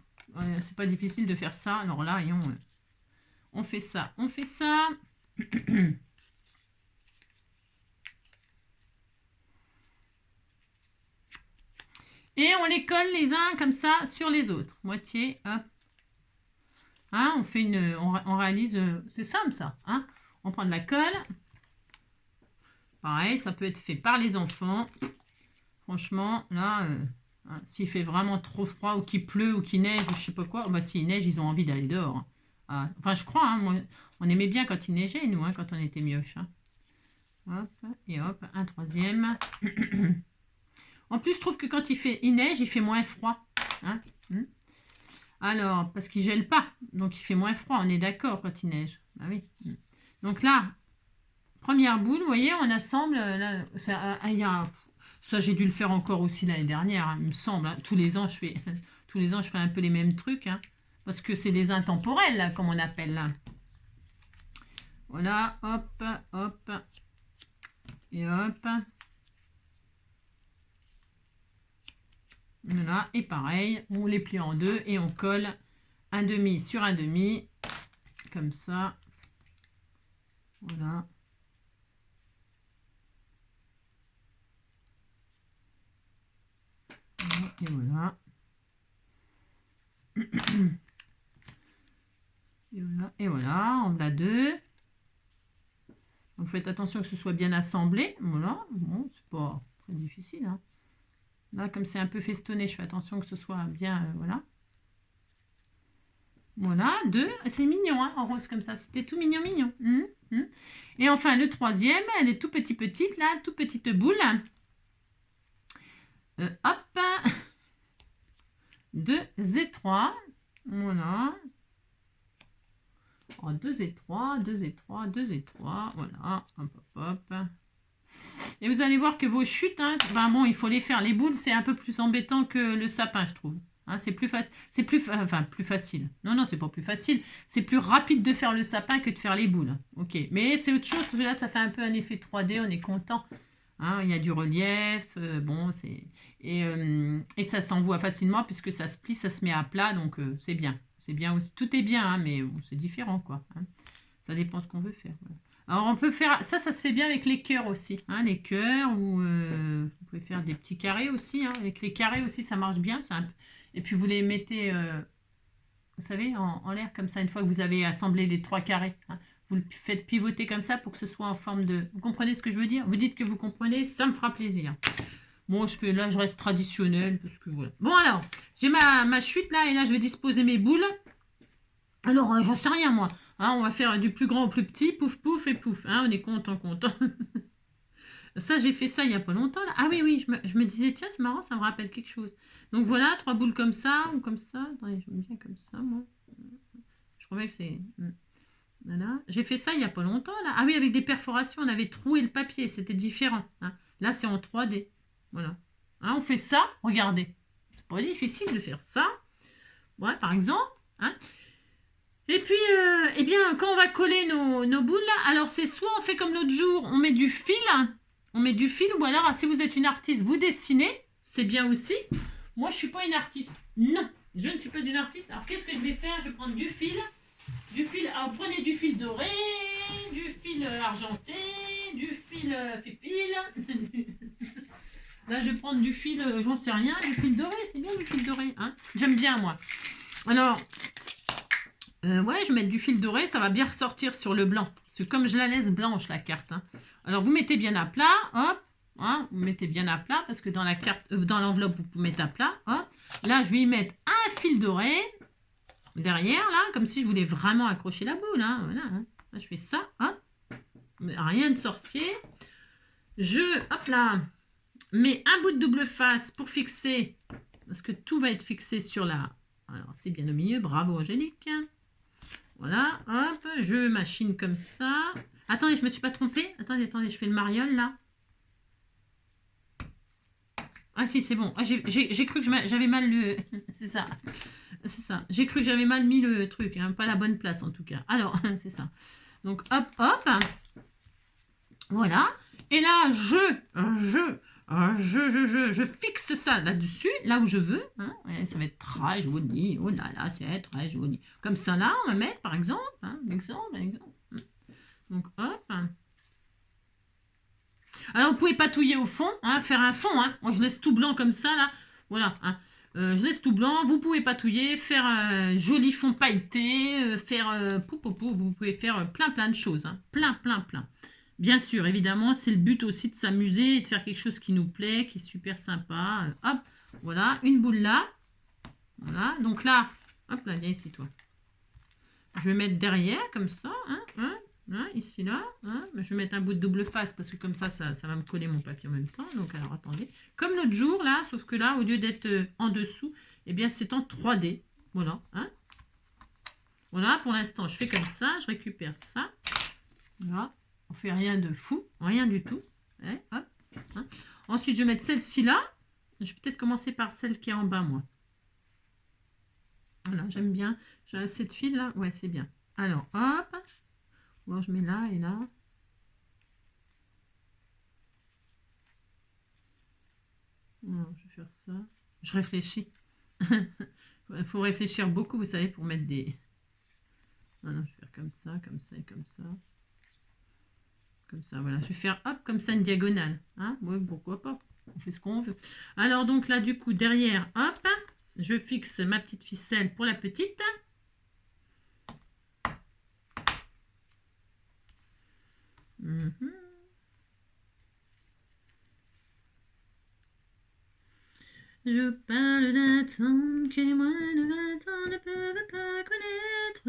C'est pas difficile de faire ça. Alors là, on fait ça, on fait ça. Et on les colle les uns comme ça sur les autres. Moitié, hop. Hein, on fait on réalise, c'est simple ça. Hein, on prend de la colle. Pareil, ça peut être fait par les enfants. Franchement, là, hein, s'il fait vraiment trop froid ou qu'il pleut ou qu'il neige ou je sais pas quoi, bah, s'il neige, ils ont envie d'aller dehors. Ah, enfin, je crois, hein, moi, on aimait bien quand il neigeait, nous, hein, quand on était mioche. Hein. Hop, et hop, un troisième. En plus, je trouve que quand il neige, il fait moins froid. Hein. Alors, parce qu'il ne gèle pas, donc il fait moins froid, on est d'accord quand il neige. Ah oui. Donc là, première boule, vous voyez, on assemble. Là, ça, j'ai dû le faire encore aussi l'année dernière, hein, il me semble. Hein. Tous les ans, je fais un peu les mêmes trucs. Hein, parce que c'est des intemporels, là, comme on appelle. Là. Voilà, hop, hop, et hop. Voilà, et pareil, on les plie en 2 et on colle un demi sur un demi, comme ça. Voilà. Et voilà. Et voilà. Et voilà, en voilà 2. Donc faites attention que ce soit bien assemblé. Voilà. Bon, c'est pas très difficile. Hein. Là, comme c'est un peu festonné, je fais attention que ce soit bien. Voilà. Voilà, 2. C'est mignon, hein, en rose comme ça. C'était tout mignon, mignon. Et enfin, le troisième, elle est tout petite, là, toute petite boule. Hop. 2 et 3. Voilà. Oh, 2 et 3, 2 et 3, 2 et 3. Voilà. Hop, hop, hop. Et vous allez voir que vos chutes, hein, ben bon, il faut les faire. Les boules, c'est un peu plus embêtant que le sapin, je trouve. Hein, c'est plus facile. C'est plus, enfin, plus facile. Non, non, c'est pas plus facile. C'est plus rapide de faire le sapin que de faire les boules. Ok. Mais c'est autre chose, parce que là, ça fait un peu un effet 3D, on est content. Hein, il y a du relief, bon, c'est... Et ça s'envoie facilement, puisque ça se plie, ça se met à plat, donc c'est bien. C'est bien aussi. Tout est bien, hein, mais c'est différent, quoi. Hein. Ça dépend ce qu'on veut faire. Voilà. Alors, on peut faire... Ça se fait bien avec les cœurs aussi. Hein, les cœurs, ou vous pouvez faire des petits carrés aussi. Hein. Avec les carrés aussi, ça marche bien. Et puis, vous les mettez, vous savez, en l'air, comme ça, une fois que vous avez assemblé les 3 carrés. Hein. Vous le faites pivoter comme ça pour que ce soit en forme de... Vous comprenez ce que je veux dire? Vous dites que vous comprenez, ça me fera plaisir. Bon, là, je reste traditionnel, parce que voilà. Bon, alors, j'ai ma chute, là, et là, je vais disposer mes boules. Alors, j'en sais rien, moi. Hein, on va faire du plus grand au plus petit, pouf, pouf et pouf. Hein, on est content, content. Ça, j'ai fait ça il n'y a pas longtemps. Là. Ah oui, oui, je me disais, tiens, c'est marrant, ça me rappelle quelque chose. Donc voilà, 3 boules comme ça, ou comme ça. Attendez, je me dis comme ça, moi. Je crois bien que c'est... Voilà. J'ai fait ça il n'y a pas longtemps. Là. Ah oui, avec des perforations, on avait troué le papier, c'était différent. Hein. Là, c'est en 3D. Voilà. Hein, on fait ça, regardez. C'est pas difficile de faire ça. Ouais, par exemple. Hein. Et puis, eh bien, quand on va coller nos boules, là, alors c'est soit on fait comme l'autre jour, on met du fil, ou alors, si vous êtes une artiste, vous dessinez, c'est bien aussi. Moi, je ne suis pas une artiste. Non, je ne suis pas une artiste. Alors, qu'est-ce que je vais faire? Je vais prendre du fil. Alors, prenez du fil doré, du fil argenté, du fil fépile. Là, je vais prendre du fil, j'en sais rien, du fil doré, c'est bien du fil doré. Hein, j'aime bien, moi. Alors, ouais, je vais mettre du fil doré, ça va bien ressortir sur le blanc. Parce que comme je la laisse blanche, la carte. Hein. Alors, vous mettez bien à plat, hop. Hein, vous mettez bien à plat, parce que dans la carte, dans l'enveloppe, vous pouvez mettre à plat. Hop. Là, je vais y mettre un fil doré. Derrière, là, comme si je voulais vraiment accrocher la boule. Hein, voilà, hein. Là, je fais ça, hop. Rien de sorcier. Hop là, mets un bout de double face pour fixer, parce que tout va être fixé sur la... Alors, c'est bien au milieu, bravo Angélique. Voilà, hop, je machine comme ça. Attendez, je me suis pas trompée. Attendez, je fais le mariole, là. Ah si, c'est bon. Ah, j'ai cru que j'avais mal le... c'est ça. C'est ça. J'ai cru que j'avais mal mis le truc. Hein. Pas la bonne place, en tout cas. Alors, c'est ça. Donc, hop, hop. Voilà. Et là, je fixe ça là-dessus, là où je veux. Hein. Et ça va être très joli. Oh là là, c'est très joli. Comme ça, là, on va mettre, par exemple. Hein, exemple. Donc, hop. Alors, vous pouvez patouiller au fond, hein, faire un fond. Hein. Moi, je laisse tout blanc comme ça, là. Voilà. Hein. Je laisse tout blanc. Vous pouvez patouiller, faire un joli fond pailleté, vous pouvez faire plein de choses. Hein. Plein. Bien sûr, évidemment, c'est le but aussi de s'amuser et de faire quelque chose qui nous plaît, qui est super sympa. Hop, voilà, une boule là. Voilà, donc là, hop là, viens ici, toi. Je vais mettre derrière, comme ça, ici, là. Hein, je vais mettre un bout de double face, parce que comme ça va me coller mon papier en même temps. Donc, alors, attendez. Comme l'autre jour, là, sauf que là, au lieu d'être en dessous, eh bien, c'est en 3D. Voilà, hein. Voilà, pour l'instant, je fais comme ça, je récupère ça. Voilà. On fait rien de fou, rien du tout. Ouais, hop, hein. Ensuite, je vais mettre celle-ci là. Je vais peut-être commencer par celle qui est en bas, moi. Voilà, j'aime bien. J'ai assez de fil là. Ouais, c'est bien. Alors, hop. Bon, je mets là et là. Non, je vais faire ça. Je réfléchis. Il faut réfléchir beaucoup, vous savez, pour mettre des... Non, je vais faire comme ça et comme ça. Comme ça, voilà. Je vais faire, hop, comme ça, une diagonale. Hein, oui, pourquoi pas. on fait ce qu'on veut. Alors donc là du coup derrière, hop, je fixe ma petite ficelle pour la petite. Je parle d'un temps que les moins de 20 ans ne peuvent pas connaître.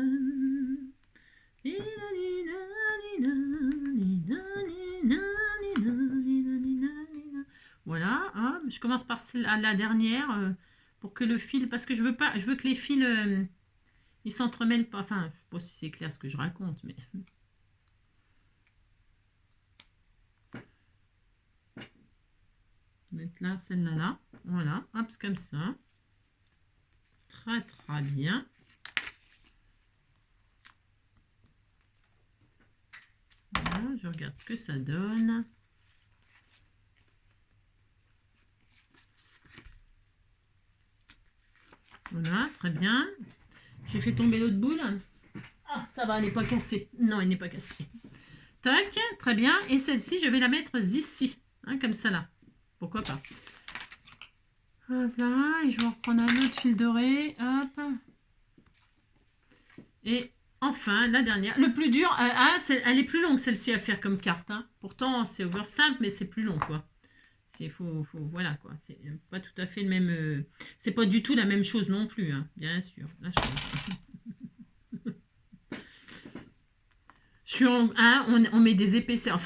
Voilà, hop, je commence par la dernière pour que le fil, parce que je veux pas, je veux que les fils ils s'entremêlent pas. Enfin, je sais pas si c'est clair ce que je raconte, mais mettre là, celle-là, là, voilà, hop, c'est comme ça, très très bien. Voilà, je regarde ce que ça donne. Voilà, très bien. J'ai fait tomber l'autre boule. Ah, ça va, elle n'est pas cassée. Non, elle n'est pas cassée. Tac, très bien. Et celle-ci, je vais la mettre ici, hein, comme ça là. Pourquoi pas. Hop là, et je vais reprendre un autre fil doré. Hop. Et enfin, la dernière. Le plus dur, elle est plus longue celle-ci à faire comme carte. Hein. Pourtant, c'est over simple, mais c'est plus long, quoi. Voilà, quoi. C'est pas tout à fait le même... c'est pas du tout la même chose non plus, hein, bien sûr. Là, on met des épaisseurs,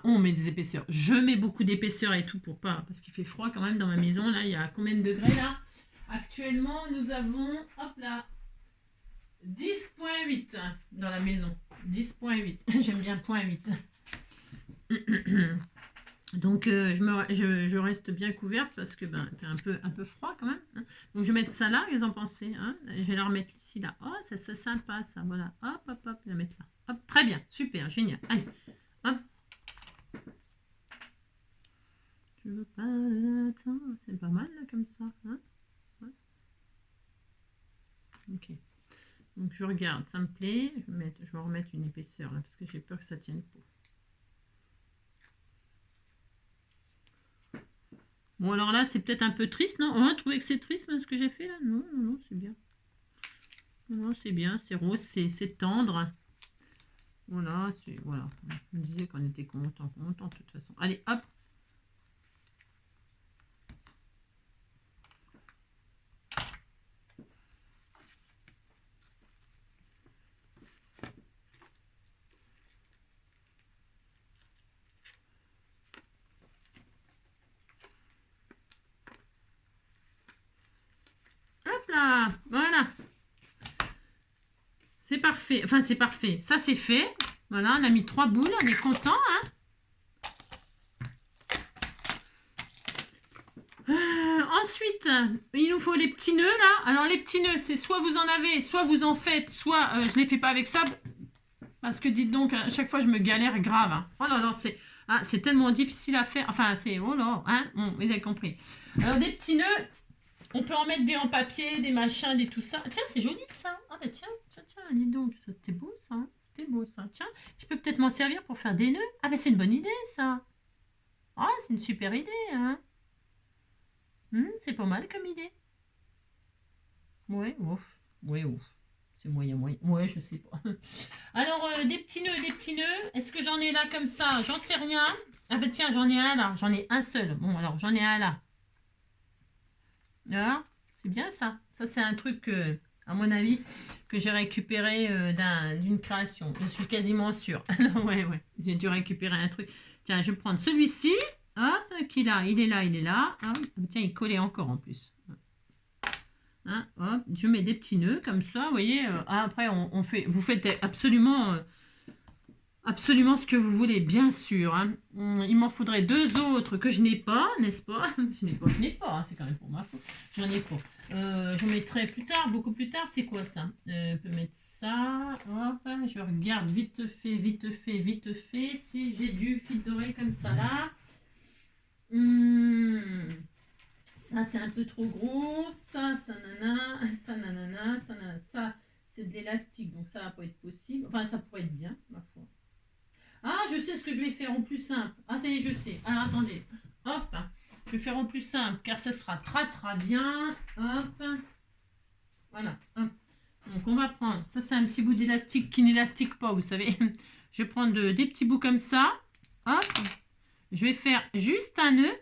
on met des épaisseurs. Je mets beaucoup d'épaisseur et tout pour pas, parce qu'il fait froid quand même dans ma maison. Là, il y a combien de degrés là? Actuellement, nous avons, hop là, 10,8 dans la maison. 10,8. J'aime bien 0,8. Donc, je reste bien couverte parce que il fait un peu froid quand même. Hein. Donc, je vais mettre ça là, qu'est-ce que vous en pensez, hein? Je vais la remettre ici, là. Oh, c'est sympa, ça. Voilà. Hop, hop, hop. Je vais la mettre là. Hop, très bien. Super, génial. Allez, hop. Je veux pas... Attends, c'est pas mal, là, comme ça. Hein? Ouais. Ok. Donc, je regarde, ça me plaît. Je vais remettre une épaisseur, là, parce que j'ai peur que ça tienne pas. Bon, alors là, c'est peut-être un peu triste, non? On va trouver que c'est triste, ce que j'ai fait, là? Non, non, non, c'est bien. Non, c'est bien, c'est rose, c'est tendre. Voilà, voilà. Je me disais qu'on était content de toute façon. Allez, hop. Hop là, voilà. C'est parfait. Enfin, c'est parfait. Ça, c'est fait. Voilà, on a mis 3 boules. On est content, hein. Ensuite, il nous faut les petits nœuds, là. Alors, les petits nœuds, c'est soit vous en avez, soit vous en faites, soit je les fais pas avec ça. Parce que, dites donc, à chaque fois, je me galère grave. Hein. Oh là là, c'est tellement difficile à faire. Enfin, c'est... Oh là, hein. Bon, vous avez compris. Alors, des petits nœuds... On peut en mettre des en papier, des machins, des tout ça. Tiens, c'est joli ça. Ah bah tiens, dis donc, c'était beau ça. C'était beau ça. Tiens, je peux peut-être m'en servir pour faire des nœuds. Ah bah c'est une bonne idée ça. Ah, c'est une super idée, hein. C'est pas mal comme idée. Ouais, ouf. Ouais, ouf. C'est moyen. Ouais, je sais pas. Alors, des petits nœuds. Est-ce que j'en ai là comme ça? J'en sais rien. Ah bah tiens, j'en ai un là. J'en ai un seul. Bon, alors, j'en ai un là. Ah, c'est bien ça. Ça, c'est un truc, à mon avis, que j'ai récupéré d'une création. Je suis quasiment sûre. ouais, j'ai dû récupérer un truc. Tiens, je vais prendre celui-ci. Hop, il est là. Hop. Tiens, il collait encore en plus. Hein, hop, je mets des petits nœuds comme ça, vous voyez. Après, vous faites absolument ce que vous voulez, bien sûr. Hein. Il m'en faudrait 2 autres que je n'ai pas, n'est-ce pas? Je n'ai pas, hein, c'est quand même pour ma faute. J'en ai pas. Je mettrai plus tard, beaucoup plus tard. C'est quoi ça? On peut mettre ça. Hop, je regarde vite fait. Si j'ai du fil doré comme ça là. Ça, c'est un peu trop gros. Ça, nanana, ça, c'est de l'élastique, donc ça va pas être possible. Enfin, ça pourrait être bien, ma foi. Ah, je sais ce que je vais faire en plus simple. Ah, ça y est, je sais. Alors, attendez. Hop. Je vais faire au plus simple, car ça sera très bien. Hop. Voilà. Hop. Donc, on va prendre, ça c'est un petit bout d'élastique qui n'élastique pas, vous savez. Je vais prendre des petits bouts comme ça. Hop. Je vais faire juste un nœud.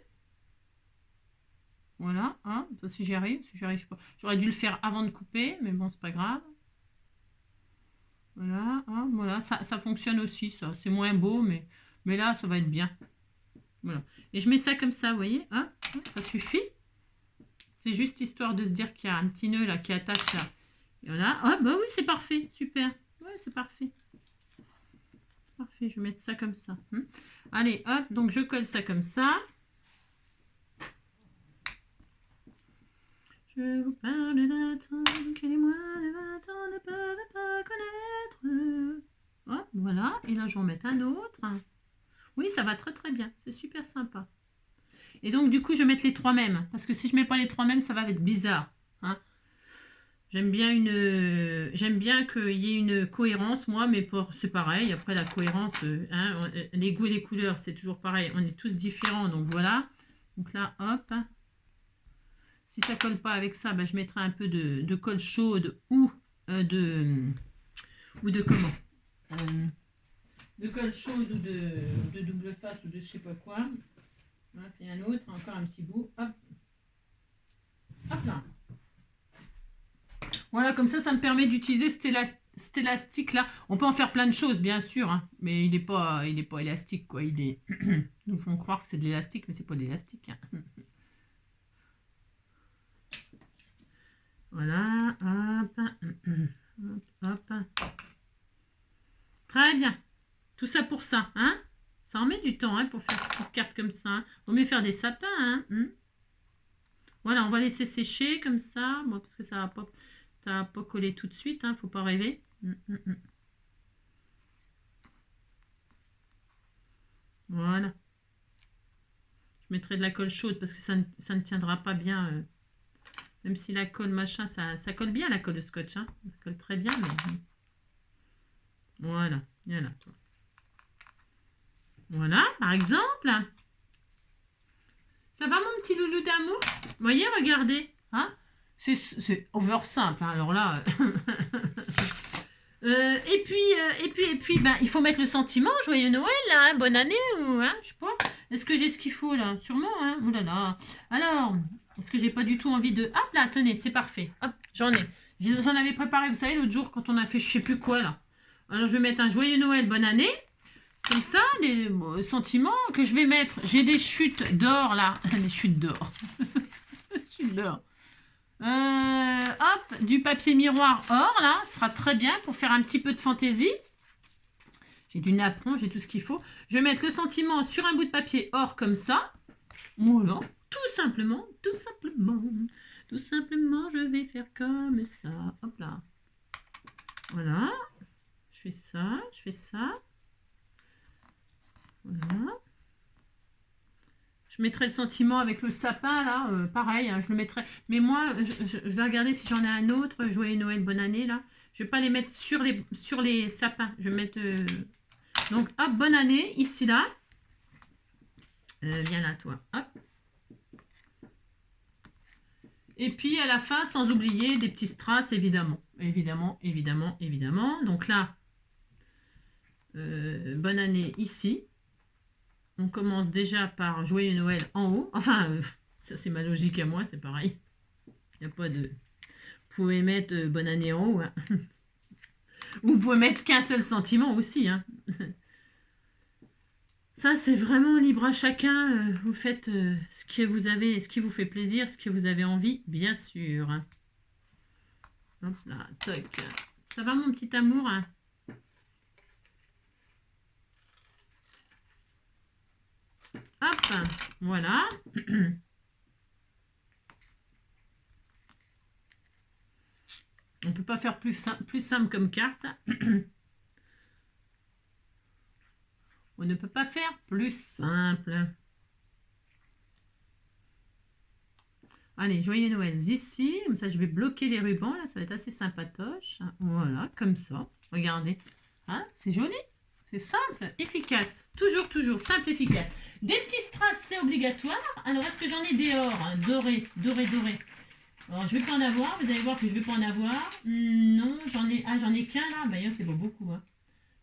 Voilà. Hop. Ça, si j'y arrive pas. J'aurais dû le faire avant de couper, mais bon, c'est pas grave. Voilà. Hop. Voilà. Ça fonctionne aussi, ça. C'est moins beau, mais là, ça va être bien. Voilà. Et je mets ça comme ça, vous voyez. Hop. Ça suffit. C'est juste histoire de se dire qu'il y a un petit nœud là qui attache là. Et voilà. Oh, bah oui, c'est parfait. Super. Ouais, c'est parfait. Parfait. Je vais mettre ça comme ça. Allez, hop. Donc, je colle ça comme ça. Je vous parle d'un temps que les moins de 20 ans ne peuvent pas connaître. Hop, voilà. Et là, je vais en mettre un autre. Oui, ça va très bien. C'est super sympa. Et donc, du coup, je vais mettre les trois mêmes. Parce que si je ne mets pas les trois mêmes, ça va être bizarre. Hein. J'aime bien qu'il y ait une cohérence, moi, mais c'est pareil. Après, la cohérence, les goûts et les couleurs, c'est toujours pareil. On est tous différents, donc voilà. Donc là, hop. Si ça colle pas avec ça, ben, je mettrai un peu de colle chaude ou de comment de colle chaude ou de double face ou de je sais pas quoi. Hop, et un autre, encore un petit bout. Hop. Hop là. Voilà, comme ça me permet d'utiliser cet élastique là. On peut en faire plein de choses, bien sûr, hein, mais il n'est pas élastique, quoi. Ils nous font croire que c'est de l'élastique, mais c'est pas de l'élastique. Hein. Voilà, hop. Très bien. Tout ça pour ça, hein. Ça en met du temps, hein, pour faire une petite carte comme ça. Hein. Vaut mieux faire des sapins, hein. Voilà, on va laisser sécher comme ça, bon, parce que ça va pas coller tout de suite, hein, faut pas rêver. Voilà. Je mettrai de la colle chaude parce que ça ne tiendra pas bien. Même si la colle machin, ça colle bien la colle de scotch. Hein. Ça colle très bien. Mais... Voilà. Voilà, toi. Voilà, par exemple. Ça va mon petit loulou d'amour? Vous voyez, regardez. Hein, c'est over simple. Hein, alors là... et puis, ben, il faut mettre le sentiment. Joyeux Noël, là, hein, bonne année, ou, hein, je sais pas. Est-ce que j'ai ce qu'il faut, là? Sûrement, hein. Oh là là. Alors, est-ce que j'ai pas du tout envie de... Hop, là, tenez, c'est parfait. Hop, j'en ai. J'en avais préparé, vous savez, l'autre jour, quand on a fait je sais plus quoi, là. Alors, je vais mettre un Joyeux Noël, bonne année. Comme ça, des sentiments que je vais mettre. J'ai des chutes d'or, là. Des chutes d'or. Chutes d'or. Hop, du papier miroir or, là, ce sera très bien pour faire un petit peu de fantaisie. J'ai du napperon, j'ai tout ce qu'il faut. Je vais mettre le sentiment sur un bout de papier or comme ça. Voilà, tout simplement, je vais faire comme ça. Hop là. Voilà, je fais ça. Voilà. Je mettrai le sentiment avec le sapin, là, pareil, hein, je le mettrai. Mais moi, je vais regarder si j'en ai un autre, Joyeux Noël, bonne année, là. Je ne vais pas les mettre sur les sapins. Je vais mettre... Donc, hop, bonne année, ici, là. Viens là, toi. Hop. Et puis, à la fin, sans oublier des petits strass, évidemment. Évidemment. Donc là, bonne année, ici. On commence déjà par Joyeux Noël en haut. Enfin, ça c'est ma logique à moi, c'est pareil. Il n'y a pas de... Vous pouvez mettre bonne année en haut. Hein. Vous pouvez mettre qu'un seul sentiment aussi. Hein. Ça, c'est vraiment libre à chacun. Vous faites ce que vous avez, ce qui vous fait plaisir, ce que vous avez envie, bien sûr. Hop là, toc. Ça va mon petit amour, hein? Hop, voilà. On ne peut pas faire plus simple comme carte. On ne peut pas faire plus simple. Allez, Joyeux Noël ici. Comme ça, je vais bloquer les rubans. Là, ça va être assez sympatoche. Voilà, comme ça. Regardez. Hein, c'est joli. C'est simple, efficace. Toujours, toujours, simple, efficace. Des petits strass, c'est obligatoire. Alors, est-ce que j'en ai des or hein, dorés, dorés, dorés. Alors, je vais pas en avoir. Vous allez voir que je vais pas en avoir. Non, j'en ai qu'un là. Bah, c'est pas beaucoup. Hein.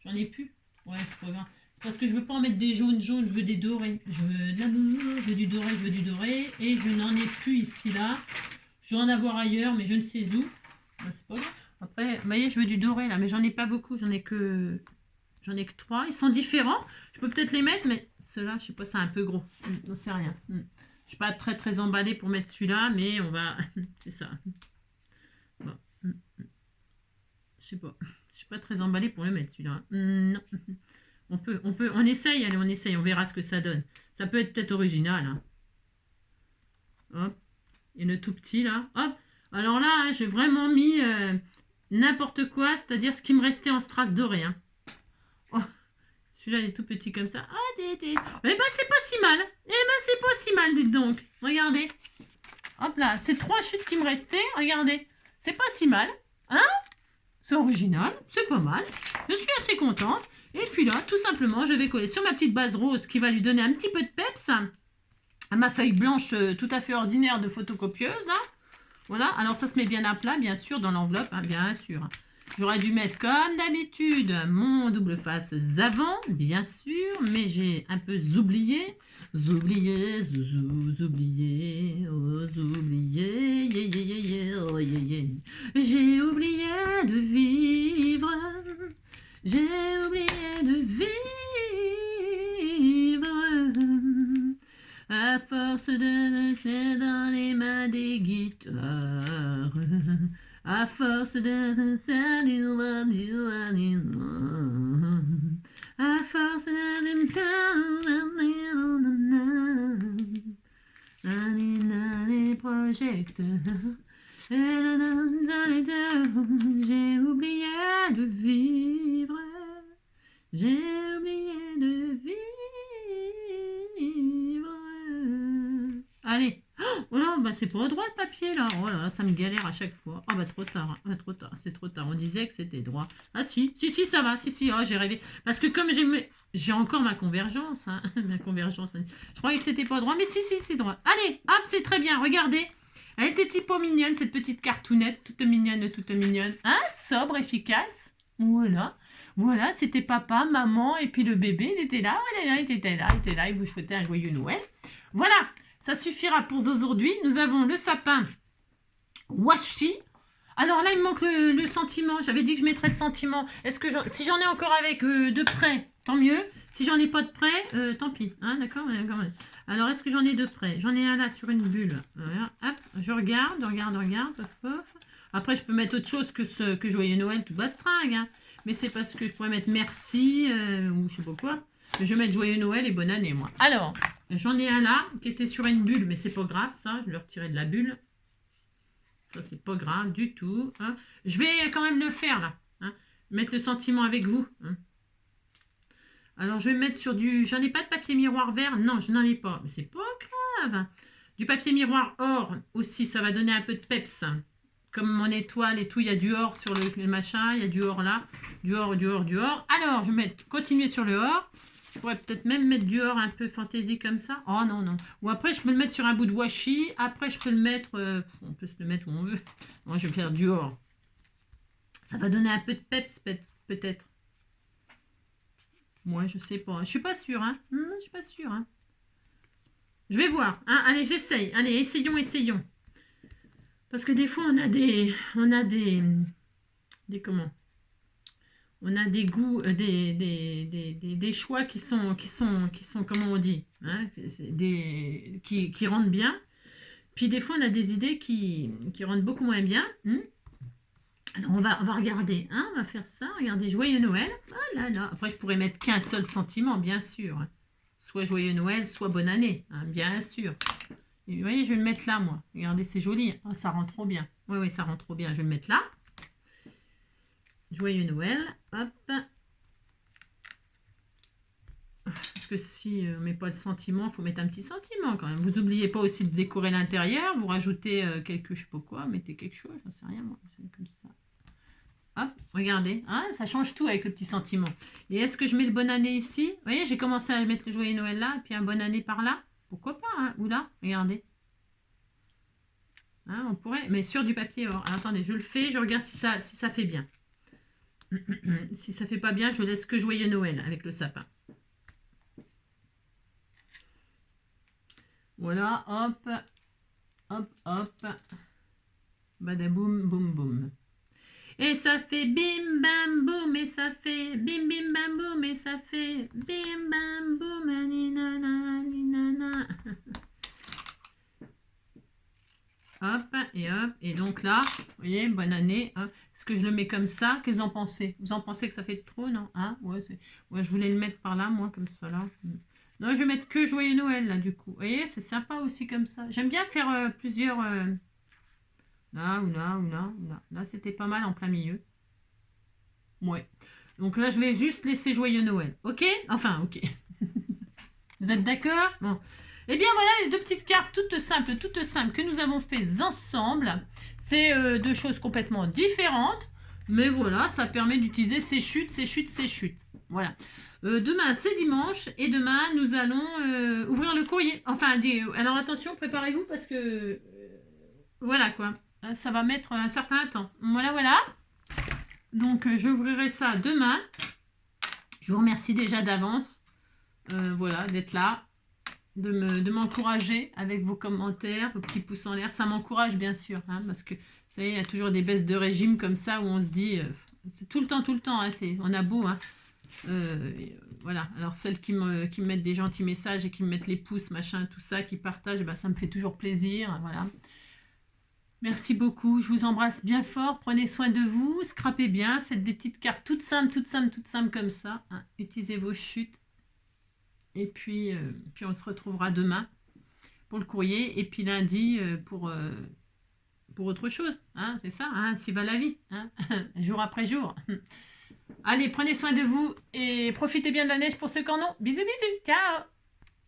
J'en ai plus. Ouais, c'est pas grave. C'est parce que je veux pas en mettre des jaunes, jaunes. Je veux des dorés. Je veux de l'amour, je veux du doré, je veux du doré. Et je n'en ai plus ici, là. Je vais en avoir ailleurs, mais je ne sais où. Bah, c'est pas grave. Après, vous voyez, je veux du doré là, mais j'en ai pas beaucoup. J'en ai que 3. Ils sont différents. Je peux peut-être les mettre, mais ceux-là, je sais pas, c'est un peu gros. Non, c'est rien. Je suis pas très très emballée pour mettre celui-là, mais on va... c'est ça. Bon. Je sais pas. Je suis pas très emballée pour le mettre celui-là. Non. On essaye, allez, on essaye. On verra ce que ça donne. Ça peut être peut-être original. Hein. Hop. Et le tout petit là. Hop. Alors là, hein, j'ai vraiment mis n'importe quoi, c'est-à-dire ce qui me restait en strass doré. Hein. Oh. Celui-là, il est tout petit comme ça. Ah, eh ben, c'est pas si mal. Eh ben, c'est pas si mal, dites donc. Regardez. Hop là, c'est 3 chutes qui me restaient. Regardez. C'est pas si mal. Hein? C'est original. C'est pas mal. Je suis assez contente. Et puis là, tout simplement, je vais coller sur ma petite base rose qui va lui donner un petit peu de peps à ma feuille blanche tout à fait ordinaire de photocopieuse, là. Voilà. Alors, ça se met bien à plat, bien sûr, dans l'enveloppe, hein, bien sûr. J'aurais dû mettre, comme d'habitude, mon double face avant, bien sûr, mais j'ai un peu oublié. Oublié, oublié, oublié, oh, j'ai oublié de vivre. J'ai oublié de vivre. À force de rester dans les mains des guitares. À force de rester à force de projecteurs. J'ai oublié de vivre. J'ai oublié de vivre. Allez. Oh non, bah c'est pas droit le papier là. Oh là là, ça me galère à chaque fois. Ah bah trop tard, hein. Trop tard, c'est trop tard. On disait que c'était droit. Ah si, ça va. Si, oh, j'ai rêvé. Parce que comme j'ai encore ma convergence, hein. Ma convergence. Je croyais que c'était pas droit, mais si, c'est droit. Allez, hop, c'est très bien. Regardez. Elle était typo mignonne, cette petite cartoonette, toute mignonne, toute mignonne. Hein, sobre, efficace. Voilà. Voilà, c'était papa, maman, et puis le bébé, il était là, il était là, il vous souhaitait un joyeux Noël. Voilà. Ça suffira pour aujourd'hui. Nous avons le sapin washi. Alors là, il me manque le sentiment. J'avais dit que je mettrais le sentiment. Est-ce que si j'en ai encore avec de près, tant mieux. Si j'en ai pas de près, tant pis. Hein, d'accord. Alors, est-ce que j'en ai de près? J'en ai un là sur une bulle. Voilà. Hop, je regarde. Pof. Après, je peux mettre autre chose que Joyeux Noël, tout bastringue. Hein. Mais c'est parce que je pourrais mettre merci ou je sais pas quoi. Je vais mettre Joyeux Noël et bonne année, moi. Alors, j'en ai un là, qui était sur une bulle, mais c'est pas grave, ça. Je vais le retirer de la bulle. Ça, c'est pas grave du tout. Hein. Je vais quand même le faire, là. Hein. Mettre le sentiment avec vous. Hein. Alors, je vais mettre sur du... J'en ai pas de papier miroir vert. Non, je n'en ai pas. Mais c'est pas grave. Du papier miroir or aussi, ça va donner un peu de peps. Comme mon étoile et tout, il y a du or sur le machin. Il y a du or là. Du or. Alors, je vais continuer sur le or. Je pourrais peut-être même mettre du or un peu fantaisie comme ça. Oh non. Ou après, je peux le mettre sur un bout de washi. Après, je peux le mettre... on peut se le mettre où on veut. Moi, je vais faire du or. Ça va donner un peu de peps, peut-être. Moi, je sais pas. Je suis pas sûre. Hein. Je suis pas sûre. Hein. Je vais voir. Hein. Allez, j'essaye. Allez, essayons. Parce que des fois, on a des comment? On a des goûts, des choix qui sont, comment on dit, hein, qui rendent bien. Puis des fois, on a des idées qui rendent beaucoup moins bien. Alors, on va regarder. Hein, on va faire ça. Regardez, Joyeux Noël. Ah là là. Après, je pourrais mettre qu'un seul sentiment, bien sûr. Soit Joyeux Noël, soit Bonne Année. Hein, bien sûr. Et vous voyez, je vais le mettre là, moi. Regardez, c'est joli. Oh, ça rend trop bien. Oui, ça rend trop bien. Je vais le mettre là. Joyeux Noël. Hop. Parce que si on ne met pas de sentiment, il faut mettre un petit sentiment quand même. Vous n'oubliez pas aussi de décorer l'intérieur. Vous rajoutez je sais pas quoi. Mettez quelque chose. J'en sais rien, moi. Comme ça. Hop, regardez. Hein, ça change tout avec le petit sentiment. Et est-ce que je mets le bonne année ici? Vous voyez, j'ai commencé à mettre le joyeux Noël là, et puis un bonne année par là. Pourquoi pas, hein? Ou là, regardez. Hein, on pourrait, mais sur du papier or. Alors, attendez, je le fais, je regarde si ça fait bien. Si ça fait pas bien, je laisse que joyeux Noël avec le sapin. Voilà, hop, hop, hop. Badaboum, boum, boum. Et ça fait bim, bam, boum, et ça fait bim, bim, bam, boum, et ça fait bim, bam, boum, aninana, aninana. Hop, et donc là, vous voyez, bonne année. Hein. Est-ce que je le mets comme ça? Qu'est-ce que vous en pensez? Vous en pensez que ça fait trop, non? Hein? Ouais, je voulais le mettre par là, moi, comme ça, là. Non, je vais mettre que Joyeux Noël, là, du coup. Vous voyez, c'est sympa aussi comme ça. J'aime bien faire plusieurs... Là, ou là, ou là, ou là. Là, c'était pas mal en plein milieu. Ouais. Donc là, je vais juste laisser Joyeux Noël. Ok? Enfin, ok. Vous êtes d'accord? Bon. Eh bien voilà les deux petites cartes toutes simples que nous avons fait ensemble. C'est deux choses complètement différentes. Mais voilà, ça permet d'utiliser ces chutes. Voilà. Demain, c'est dimanche. Et demain, nous allons ouvrir le courrier. Enfin, alors attention, préparez-vous parce que... voilà quoi. Ça va mettre un certain temps. Voilà. Donc, j'ouvrirai ça demain. Je vous remercie déjà d'avance. Voilà, d'être là. De m'encourager avec vos commentaires, vos petits pouces en l'air. Ça m'encourage bien sûr, hein, parce que vous savez, il y a toujours des baisses de régime comme ça où on se dit, c'est tout le temps, hein, on a beau. Hein, voilà, alors celles qui me mettent des gentils messages et qui me mettent les pouces, machin, tout ça, qui partagent, bah, ça me fait toujours plaisir. Voilà. Merci beaucoup, je vous embrasse bien fort, prenez soin de vous, scrapez bien, faites des petites cartes toutes simples comme ça. Hein, utilisez vos chutes. Et puis on se retrouvera demain pour le courrier. Et puis lundi pour autre chose. Hein, c'est ça, hein, ainsi va la vie. Hein, jour après jour. Allez, prenez soin de vous et profitez bien de la neige pour ceux qui en ont. Bisous, ciao.